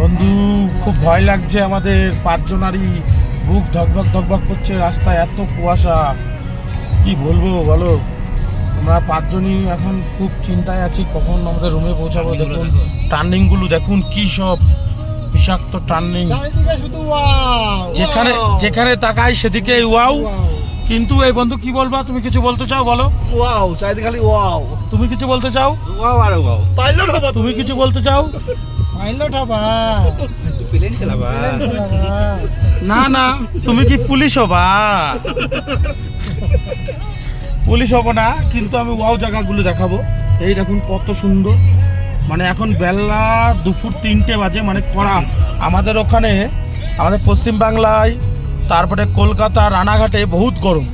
বন্ধু খুব ভয় লাগছে আমাদের পাঁচজনারই, বুক ধকবক ধকবক করছে, রাস্তায় এত কুয়াশা, কি বলবো বলো। আমরা পাঁচজনই এখন খুব চিন্তায় আছি কখন আমাদের রুমে পৌঁছাবো। দেখুন টার্নিংগুলো দেখুন, কি সব বিষাক্ত টার্নিং, যেখানে যেখানে তাকাই সেদিকে ওয়াও। কিন্তু এই বন্ধু কি বলবা, তুমি কিছু বলতে চাও বলো? ওয়াও, চাইতে খালি ওয়াও। তুমি কিছু বলতে চাও? ওয়াও আর ওয়াও। পাইলট হবা তুমি কিছু বলতে চাও? পাইলট হবা, তুই প্লেন চালাবা। না না, তুমি কি পুলিশ হবা? পুলিশ হবো না, কিন্তু আমি ওয়াও জায়গাগুলো দেখাবো। এই দেখুন কত সুন্দর, মানে এখন বেলা দুপুর 3টে বাজে, মানে কড়া। আমাদের ওখানে আমাদের পশ্চিমবাংলায়, তারপরে কলকাতা রানাঘাটে বহুত গরম,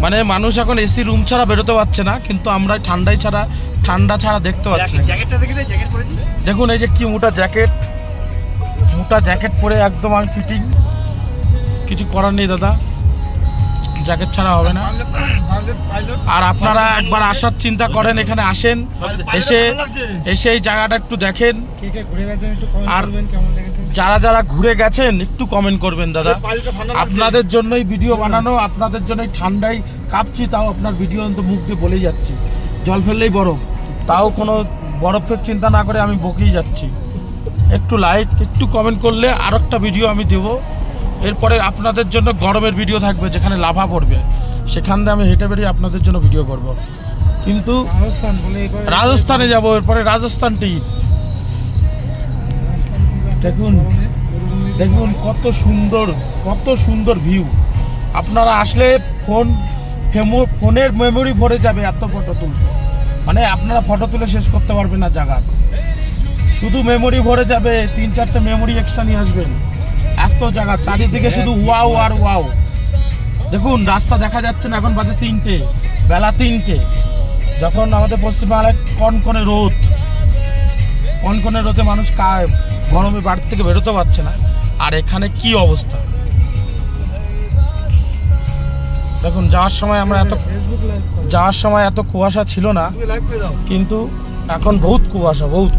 মানে মানুষ এখন এসি রুম ছাড়া বেরোতে পারছে না, কিন্তু আমরা ঠান্ডা ছাড়া দেখতে পাচ্ছি না। জ্যাকেটটা দেখে দে, জ্যাকেট পরেছিস? দেখুন এই যে কি মোটা জ্যাকেট পরে একদম আমি ফিটিং, কিছু করার নেই দাদা, জ্যাকেট ছাড়া হবে না। আর আপনারা একবার আসার চিন্তা করেন, এখানে আসেন, এসে এই জায়গাটা একটু দেখেন। আর যারা যারা ঘুরে গেছেন একটু কমেন্ট করবেন দাদা, আপনাদের জন্যই ভিডিও বানানো, আপনাদের জন্যই ঠান্ডায় কাঁপছি, তাও আপনার ভিডিও তো মুখ দিয়ে বলেই যাচ্ছি, জল ফেললেই বরফ, তাও কোনো বরফের চিন্তা না করে আমি বকেই যাচ্ছি। একটু লাইক, একটু কমেন্ট করলে আর একটা ভিডিও আমি দেবো। এরপরে আপনাদের জন্য গরমের ভিডিও থাকবে, যেখানে লাভা পড়বে, সেখান দিয়ে আমি হেঁটে বেরিয়ে আপনাদের জন্য ভিডিও করব। কিন্তু রাজস্থানে যাব, এরপরে রাজস্থান টিপ। দেখুন দেখুন কত সুন্দর ভিউ। আপনারা আসলে ফোনের মেমোরি ভরে যাবে, এত ফটো তুলবে, মানে আপনারা ফটো তুলে শেষ করতে পারবেন না জায়গা, শুধু মেমোরি ভরে যাবে। 3-4টে মেমোরি এক্সট্রা নিয়ে আসবেন, এত জায়গা চারিদিকে শুধু ওয়াও আর ওয়াও। দেখুন রাস্তা দেখা যাচ্ছে না, এখন বাজে 3টে, বেলা 3টে, যখন আমাদের পশ্চিমবাংলায় কনকনে রোদে মানুষ গরমে বাড়ি থেকে বেরোতে পারছে না, আর এখানে কি অবস্থা দেখুন। যাওয়ার সময় এত কুয়াশা ছিল না, কিন্তু এখন বহুত কুয়াশা, বহুত।